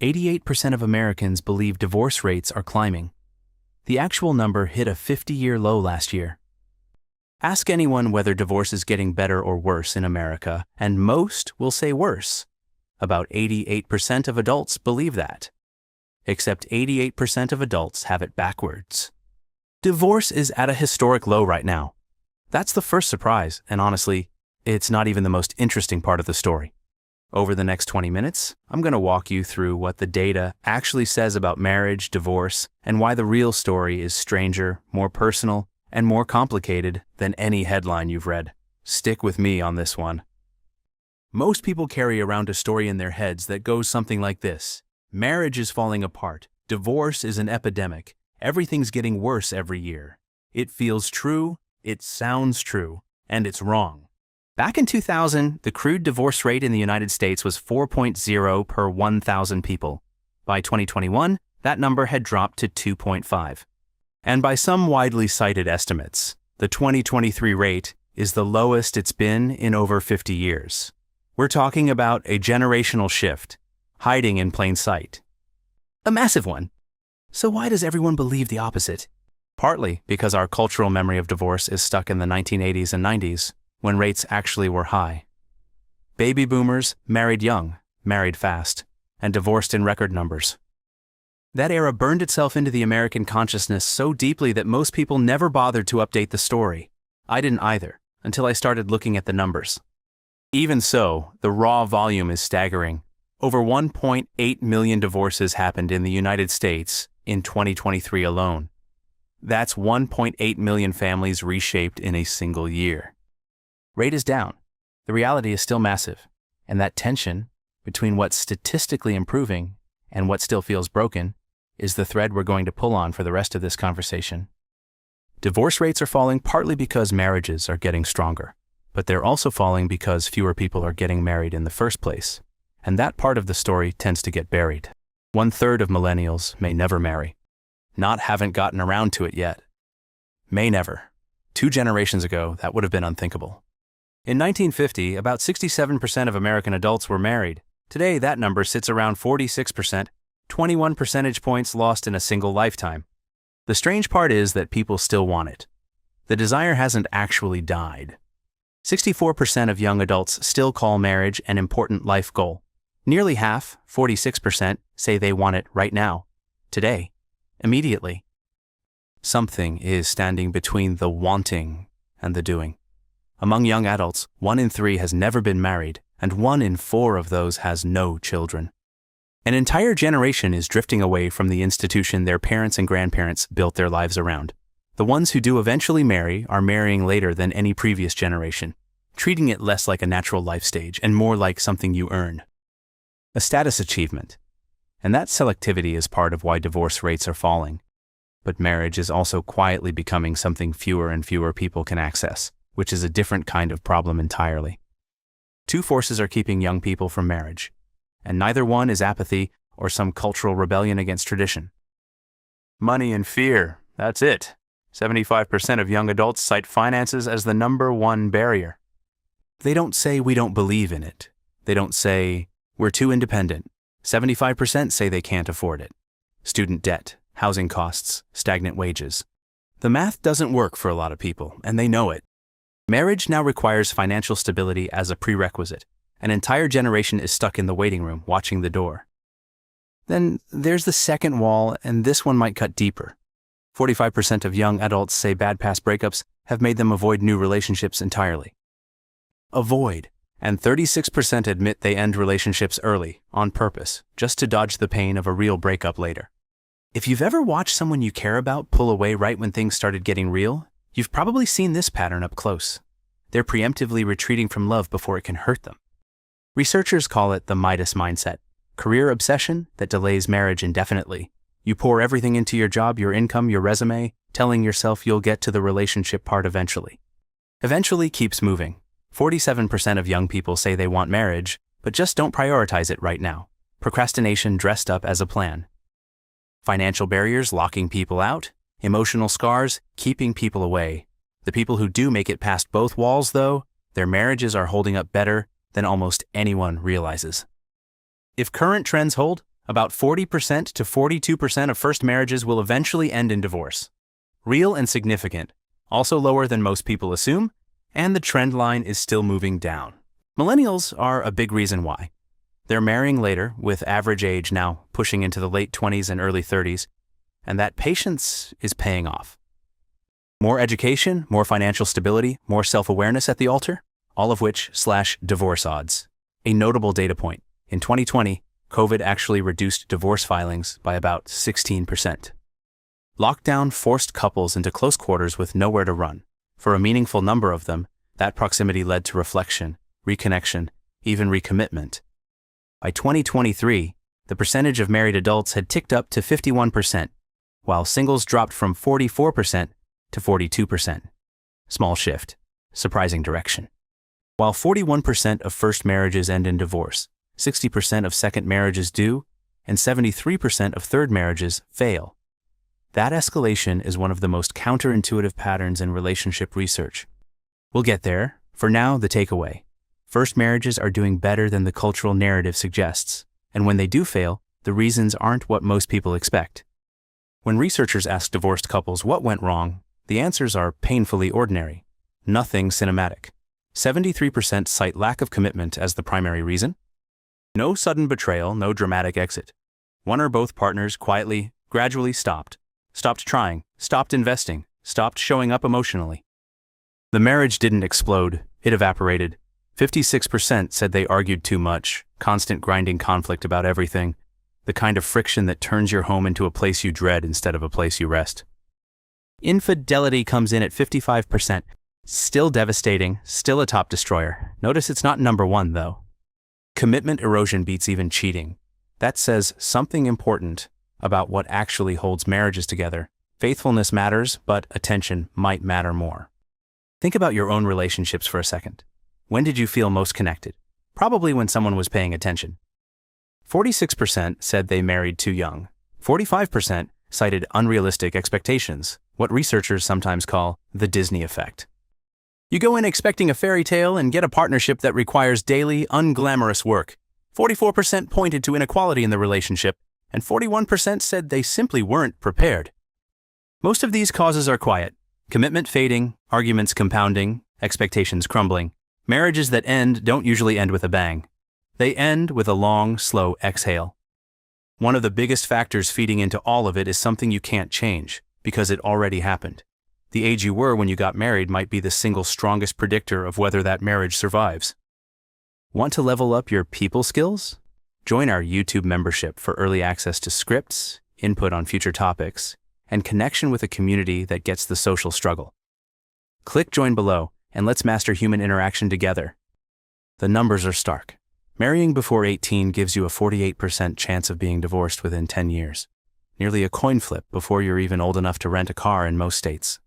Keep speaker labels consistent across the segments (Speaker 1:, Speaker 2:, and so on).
Speaker 1: 88% of Americans believe divorce rates are climbing. The actual number hit a 50-year low last year. Ask anyone whether divorce is getting better or worse in America, and most will say worse. About 88% of adults believe that. Except 88% of adults have it backwards. Divorce is at a historic low right now. That's the first surprise, and honestly, it's not even the most interesting part of the story. Over the next 20 minutes, I'm going to walk you through what the data actually says about marriage, divorce, and why the real story is stranger, more personal, and more complicated than any headline you've read. Stick with me on this one. Most people carry around a story in their heads that goes something like this. Marriage is falling apart. Divorce is an epidemic. Everything's getting worse every year. It feels true, it sounds true, and it's wrong. Back in 2000, the crude divorce rate in the United States was 4.0 per 1,000 people. By 2021, that number had dropped to 2.5. And by some widely cited estimates, the 2023 rate is the lowest it's been in over 50 years. We're talking about a generational shift, hiding in plain sight. A massive one. So why does everyone believe the opposite? Partly because our cultural memory of divorce is stuck in the 1980s and 90s, when rates actually were high. Baby boomers married young, married fast, and divorced in record numbers. That era burned itself into the American consciousness so deeply that most people never bothered to update the story. I didn't either, until I started looking at the numbers. Even so, the raw volume is staggering. Over 1.8 million divorces happened in the United States in 2023 alone. That's 1.8 million families reshaped in a single year. Rate is down. The reality is still massive, and that tension between what's statistically improving and what still feels broken is the thread we're going to pull on for the rest of this conversation. Divorce rates are falling partly because marriages are getting stronger, but they're also falling because fewer people are getting married in the first place, and that part of the story tends to get buried. 1/3 of millennials may never marry. Not haven't gotten around to it yet. May never. 2 generations ago, that would have been unthinkable. In 1950, about 67% of American adults were married. Today, that number sits around 46%, 21 percentage points lost in a single lifetime. The strange part is that people still want it. The desire hasn't actually died. 64% of young adults still call marriage an important life goal. Nearly half, 46%, say they want it right now, today, immediately. Something is standing between the wanting and the doing. Among young adults, 1 in 3 has never been married, and 1 in 4 of those has no children. An entire generation is drifting away from the institution their parents and grandparents built their lives around. The ones who do eventually marry are marrying later than any previous generation, treating it less like a natural life stage and more like something you earn. A status achievement. And that selectivity is part of why divorce rates are falling. But marriage is also quietly becoming something fewer and fewer people can access, which is a different kind of problem entirely. 2 forces are keeping young people from marriage, and neither one is apathy or some cultural rebellion against tradition. Money and fear, that's it. 75% of young adults cite finances as the #1 barrier. They don't say we don't believe in it. They don't say we're too independent. 75% say they can't afford it. Student debt, housing costs, stagnant wages. The math doesn't work for a lot of people, and they know it. Marriage now requires financial stability as a prerequisite. An entire generation is stuck in the waiting room, watching the door. Then there's the second wall, and this one might cut deeper. 45% of young adults say bad past breakups have made them avoid new relationships entirely. Avoid. And 36% admit they end relationships early, on purpose, just to dodge the pain of a real breakup later. If you've ever watched someone you care about pull away right when things started getting real, you've probably seen this pattern up close. They're preemptively retreating from love before it can hurt them. Researchers call it the Midas mindset, career obsession that delays marriage indefinitely. You pour everything into your job, your income, your resume, telling yourself you'll get to the relationship part eventually. Eventually keeps moving. 47% of young people say they want marriage, but just don't prioritize it right now. Procrastination dressed up as a plan. Financial barriers locking people out. Emotional scars keeping people away. The people who do make it past both walls, though, their marriages are holding up better than almost anyone realizes. If current trends hold, About 40% to 42% of first marriages will eventually end in divorce. Real and significant, also lower than most people assume, and the trend line is still moving down. Millennials are a big reason why. They're marrying later, with average age now pushing into the late 20s and early 30s, and that patience is paying off. More education, more financial stability, more self-awareness at the altar, all of which slash divorce odds. A notable data point, in 2020, COVID actually reduced divorce filings by about 16%. Lockdown forced couples into close quarters with nowhere to run. For a meaningful number of them, that proximity led to reflection, reconnection, even recommitment. By 2023, the percentage of married adults had ticked up to 51%, while singles dropped from 44% to 42%. Small shift, surprising direction. While 41% of first marriages end in divorce, 60% of second marriages do, and 73% of third marriages fail. That escalation is one of the most counterintuitive patterns in relationship research. We'll get there. For now, the takeaway. First marriages are doing better than the cultural narrative suggests, and when they do fail, the reasons aren't what most people expect. When researchers ask divorced couples what went wrong, the answers are painfully ordinary. Nothing cinematic. 73% cite lack of commitment as the primary reason. No sudden betrayal, no dramatic exit. One or both partners quietly, gradually stopped trying, stopped investing, stopped showing up emotionally. The marriage didn't explode, it evaporated. 56% said they argued too much, constant grinding conflict about everything, the kind of friction that turns your home into a place you dread instead of a place you rest. Infidelity comes in at 55%. Still devastating, still a top destroyer. Notice it's not number one, though. Commitment erosion beats even cheating. That says something important about what actually holds marriages together. Faithfulness matters, but attention might matter more. Think about your own relationships for a second. When did you feel most connected? Probably when someone was paying attention. 46% said they married too young. 45% cited unrealistic expectations, what researchers sometimes call the Disney effect. You go in expecting a fairy tale and get a partnership that requires daily, unglamorous work. 44% pointed to inequality in the relationship, and 41% said they simply weren't prepared. Most of these causes are quiet. Commitment fading, arguments compounding, expectations crumbling. Marriages that end don't usually end with a bang. They end with a long, slow exhale. One of the biggest factors feeding into all of it is something you can't change, because it already happened. The age you were when you got married might be the single strongest predictor of whether that marriage survives. Want to level up your people skills? Join our YouTube membership for early access to scripts, input on future topics, and connection with a community that gets the social struggle. Click join below, and let's master human interaction together. The numbers are stark. Marrying before 18 gives you a 48% chance of being divorced within 10 years. Nearly a coin flip before you're even old enough to rent a car in most states.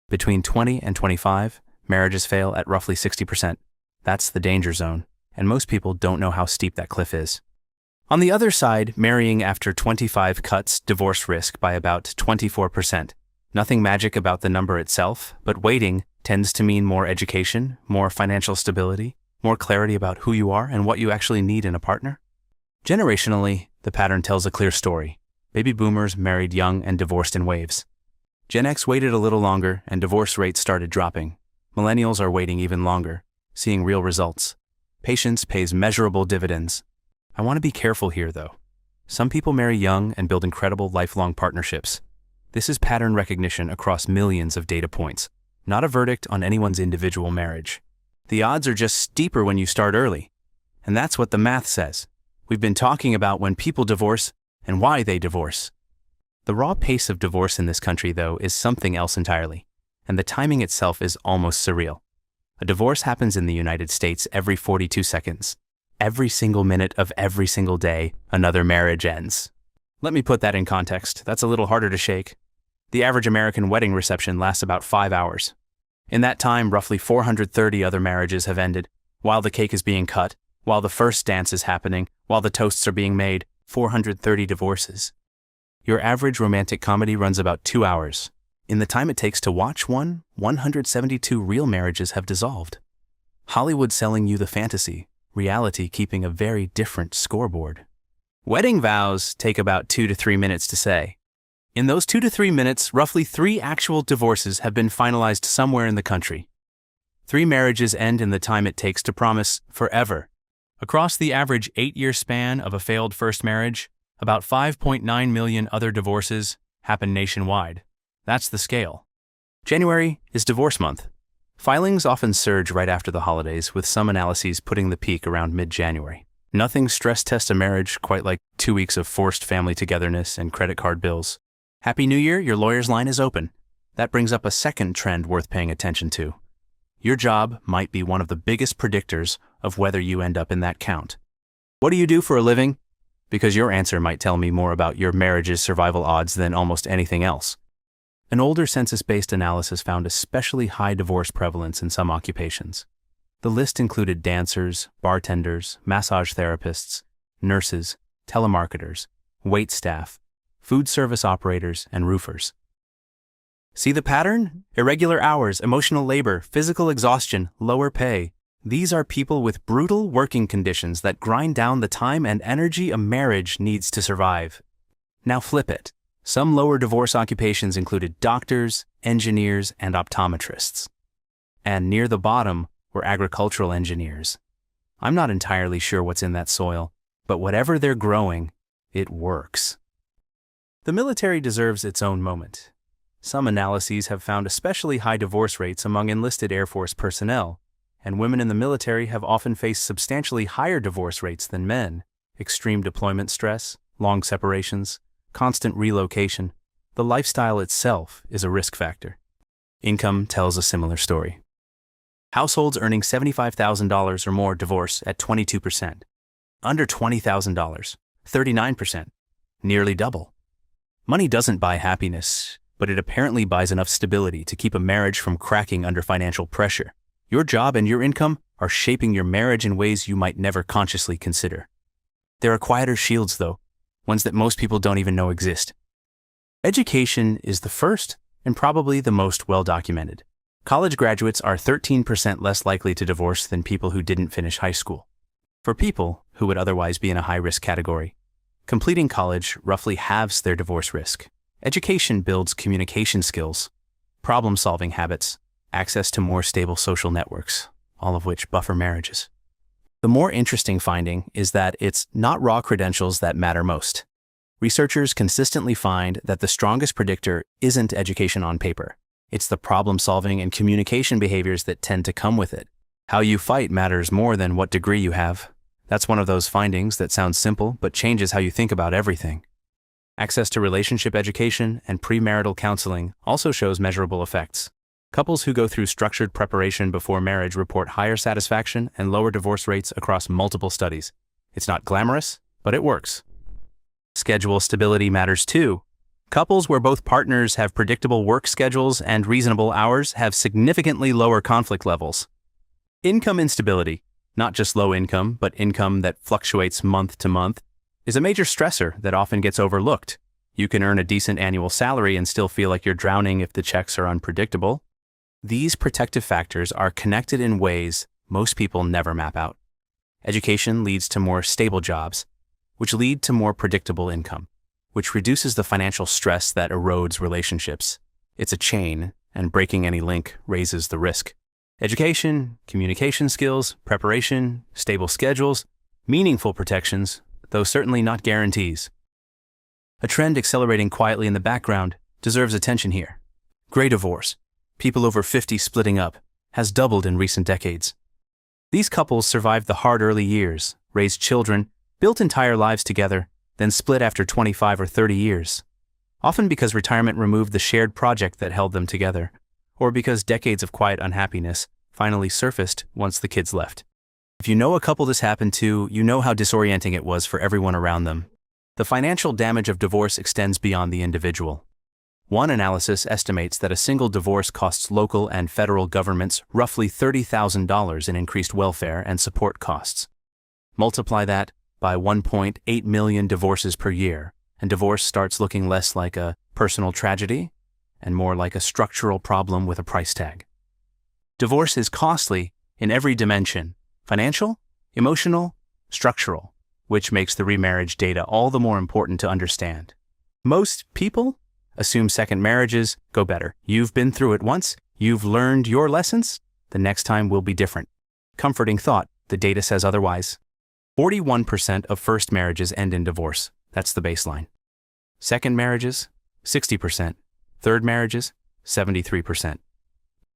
Speaker 1: Between 20 and 25, marriages fail at roughly 60%. That's the danger zone, and most people don't know how steep that cliff is. On the other side, marrying after 25 cuts divorce risk by about 24%. Nothing magic about the number itself, but waiting tends to mean more education, more financial stability, more clarity about who you are and what you actually need in a partner. Generationally, the pattern tells a clear story. Baby boomers married young and divorced in waves. Gen X waited a little longer and divorce rates started dropping. Millennials are waiting even longer, seeing real results. Patience pays measurable dividends. I want to be careful here, though. Some people marry young and build incredible lifelong partnerships. This is pattern recognition across millions of data points, not a verdict on anyone's individual marriage. The odds are just steeper when you start early. And that's what the math says. We've been talking about when people divorce and why they divorce. The raw pace of divorce in this country, though, is something else entirely, and the timing itself is almost surreal. A divorce happens in the United States every 42 seconds. Every single minute of every single day, another marriage ends. Let me put that in context. That's a little harder to shake. The average American wedding reception lasts about 5 hours. In that time, roughly 430 other marriages have ended, while the cake is being cut, while the first dance is happening, while the toasts are being made, 430 divorces. Your average romantic comedy runs about 2 hours. In the time it takes to watch one, 172 real marriages have dissolved. Hollywood selling you the fantasy, reality keeping a very different scoreboard. Wedding vows take about 2 to 3 minutes to say. In those 2 to 3 minutes, roughly 3 actual divorces have been finalized somewhere in the country. 3 marriages end in the time it takes to promise forever. Across the average 8-year span of a failed first marriage, about 5.9 million other divorces happen nationwide. That's the scale. January is divorce month. Filings often surge right after the holidays, with some analyses putting the peak around mid-January. Nothing stress tests a marriage quite like 2 weeks of forced family togetherness and credit card bills. Happy New Year, your lawyer's line is open. That brings up a second trend worth paying attention to. Your job might be one of the biggest predictors of whether you end up in that count. What do you do for a living? Because your answer might tell me more about your marriage's survival odds than almost anything else. An older census-based analysis found especially high divorce prevalence in some occupations. The list included dancers, bartenders, massage therapists, nurses, telemarketers, wait staff, food service operators, and roofers. See the pattern? Irregular hours, emotional labor, physical exhaustion, lower pay. These are people with brutal working conditions that grind down the time and energy a marriage needs to survive. Now flip it. Some lower divorce occupations included doctors, engineers, and optometrists. And near the bottom were agricultural engineers. I'm not entirely sure what's in that soil, but whatever they're growing, it works. The military deserves its own moment. Some analyses have found especially high divorce rates among enlisted Air Force personnel, and women in the military have often faced substantially higher divorce rates than men. Extreme deployment stress, long separations, constant relocation, the lifestyle itself is a risk factor. Income tells a similar story. Households earning $75,000 or more divorce at 22%. Under $20,000, 39%. Nearly double. Money doesn't buy happiness, but it apparently buys enough stability to keep a marriage from cracking under financial pressure. Your job and your income are shaping your marriage in ways you might never consciously consider. There are quieter shields, though, ones that most people don't even know exist. Education is the first and probably the most well-documented. College graduates are 13% less likely to divorce than people who didn't finish high school. For people who would otherwise be in a high-risk category, completing college roughly halves their divorce risk. Education builds communication skills, problem-solving habits, access to more stable social networks, all of which buffer marriages. The more interesting finding is that it's not raw credentials that matter most. Researchers consistently find that the strongest predictor isn't education on paper. It's the problem-solving and communication behaviors that tend to come with it. How you fight matters more than what degree you have. That's one of those findings that sounds simple but changes how you think about everything. Access to relationship education and premarital counseling also shows measurable effects. Couples who go through structured preparation before marriage report higher satisfaction and lower divorce rates across multiple studies. It's not glamorous, but it works. Schedule stability matters too. Couples where both partners have predictable work schedules and reasonable hours have significantly lower conflict levels. Income instability, not just low income, but income that fluctuates month to month, is a major stressor that often gets overlooked. You can earn a decent annual salary and still feel like you're drowning if the checks are unpredictable. These protective factors are connected in ways most people never map out. Education leads to more stable jobs, which lead to more predictable income, which reduces the financial stress that erodes relationships. It's a chain, and breaking any link raises the risk. Education, communication skills, preparation, stable schedules, meaningful protections, though certainly not guarantees. A trend accelerating quietly in the background deserves attention here. Gray divorce, people over 50 splitting up, has doubled in recent decades. These couples survived the hard early years, raised children, built entire lives together, then split after 25 or 30 years, often because retirement removed the shared project that held them together, or because decades of quiet unhappiness finally surfaced once the kids left. If you know a couple this happened to, you know how disorienting it was for everyone around them. The financial damage of divorce extends beyond the individual. One analysis estimates that a single divorce costs local and federal governments roughly $30,000 in increased welfare and support costs. Multiply that by 1.8 million divorces per year, and divorce starts looking less like a personal tragedy and more like a structural problem with a price tag. Divorce is costly in every dimension: financial, emotional, structural. which makes the remarriage data all the more important to understand. Most people assume second marriages go better. You've been through it once, you've learned your lessons, the next time will be different. Comforting thought, the data says otherwise. 41% of first marriages end in divorce. That's the baseline. Second marriages, 60%. Third marriages, 73%.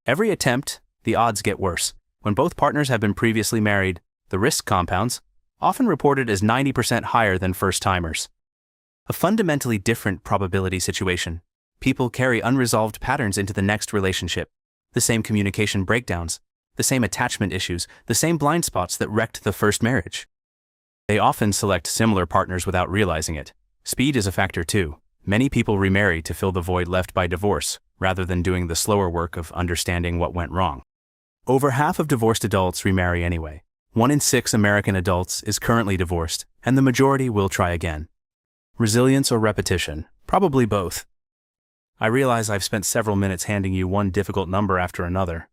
Speaker 1: Every attempt, the odds get worse. When both partners have been previously married, the risk compounds, often reported as 90% higher than first-timers. A fundamentally different probability situation. People carry unresolved patterns into the next relationship. The same communication breakdowns, the same attachment issues, the same blind spots that wrecked the first marriage. They often select similar partners without realizing it. Speed is a factor too. Many people remarry to fill the void left by divorce, rather than doing the slower work of understanding what went wrong. Over half of divorced adults remarry anyway. 1 in 6 American adults is currently divorced, and the majority will try again. Resilience or repetition? Probably both. I realize I've spent several minutes handing you one difficult number after another.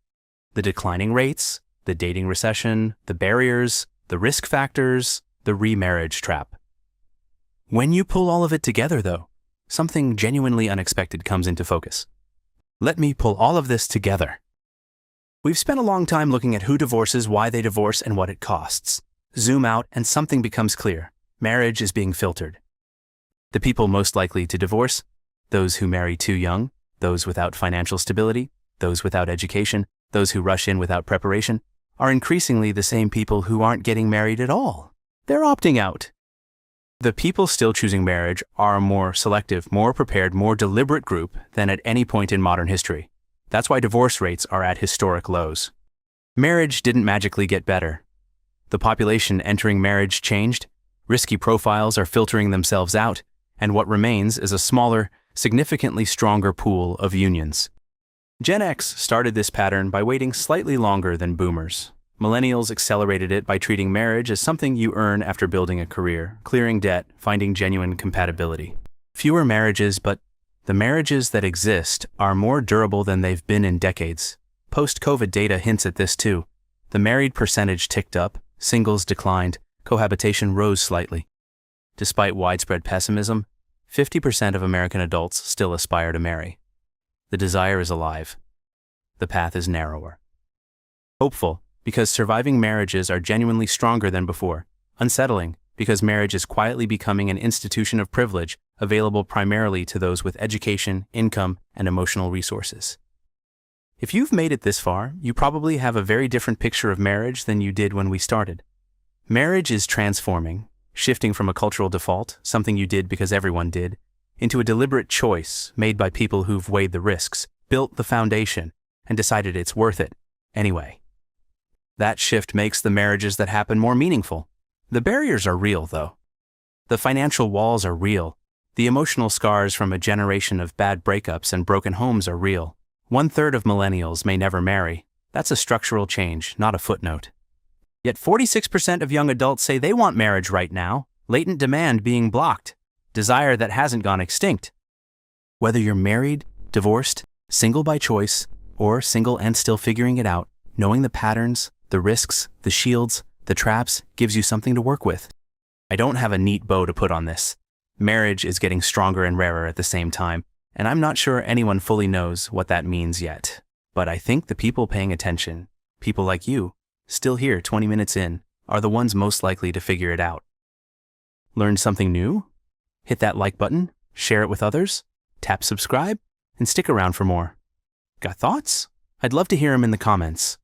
Speaker 1: The declining rates, the dating recession, the barriers, the risk factors, the remarriage trap. When you pull all of it together, though, something genuinely unexpected comes into focus. Let me pull all of this together. We've spent a long time looking at who divorces, why they divorce, and what it costs. Zoom out and something becomes clear. Marriage is being filtered. The people most likely to divorce, those who marry too young, those without financial stability, those without education, those who rush in without preparation, are increasingly the same people who aren't getting married at all. They're opting out. The people still choosing marriage are a more selective, more prepared, more deliberate group than at any point in modern history. That's why divorce rates are at historic lows. Marriage didn't magically get better. The population entering marriage changed, risky profiles are filtering themselves out, and what remains is a smaller, significantly stronger pool of unions. Gen X started this pattern by waiting slightly longer than boomers. Millennials accelerated it by treating marriage as something you earn after building a career, clearing debt, finding genuine compatibility. Fewer marriages, but the marriages that exist are more durable than they've been in decades. Post-COVID data hints at this too. The married percentage ticked up, singles declined, cohabitation rose slightly. Despite widespread pessimism, 50% of American adults still aspire to marry. The desire is alive. The path is narrower. Hopeful, because surviving marriages are genuinely stronger than before. Unsettling, because marriage is quietly becoming an institution of privilege available primarily to those with education, income, and emotional resources. If you've made it this far, you probably have a very different picture of marriage than you did when we started. Marriage is transforming, shifting from a cultural default, something you did because everyone did, into a deliberate choice made by people who've weighed the risks, built the foundation, and decided it's worth it anyway. That shift makes the marriages that happen more meaningful. The barriers are real, though. The financial walls are real. The emotional scars from a generation of bad breakups and broken homes are real. 1/3 of millennials may never marry. That's a structural change, not a footnote. Yet 46% of young adults say they want marriage right now, latent demand being blocked, desire that hasn't gone extinct. Whether you're married, divorced, single by choice, or single and still figuring it out, knowing the patterns, the risks, the shields, the traps gives you something to work with. I don't have a neat bow to put on this. Marriage is getting stronger and rarer at the same time, and I'm not sure anyone fully knows what that means yet. But I think the people paying attention, people like you, still here 20 minutes in, are the ones most likely to figure it out. Learn something new? Hit that like button, share it with others, tap subscribe, and stick around for more. Got thoughts? I'd love to hear them in the comments.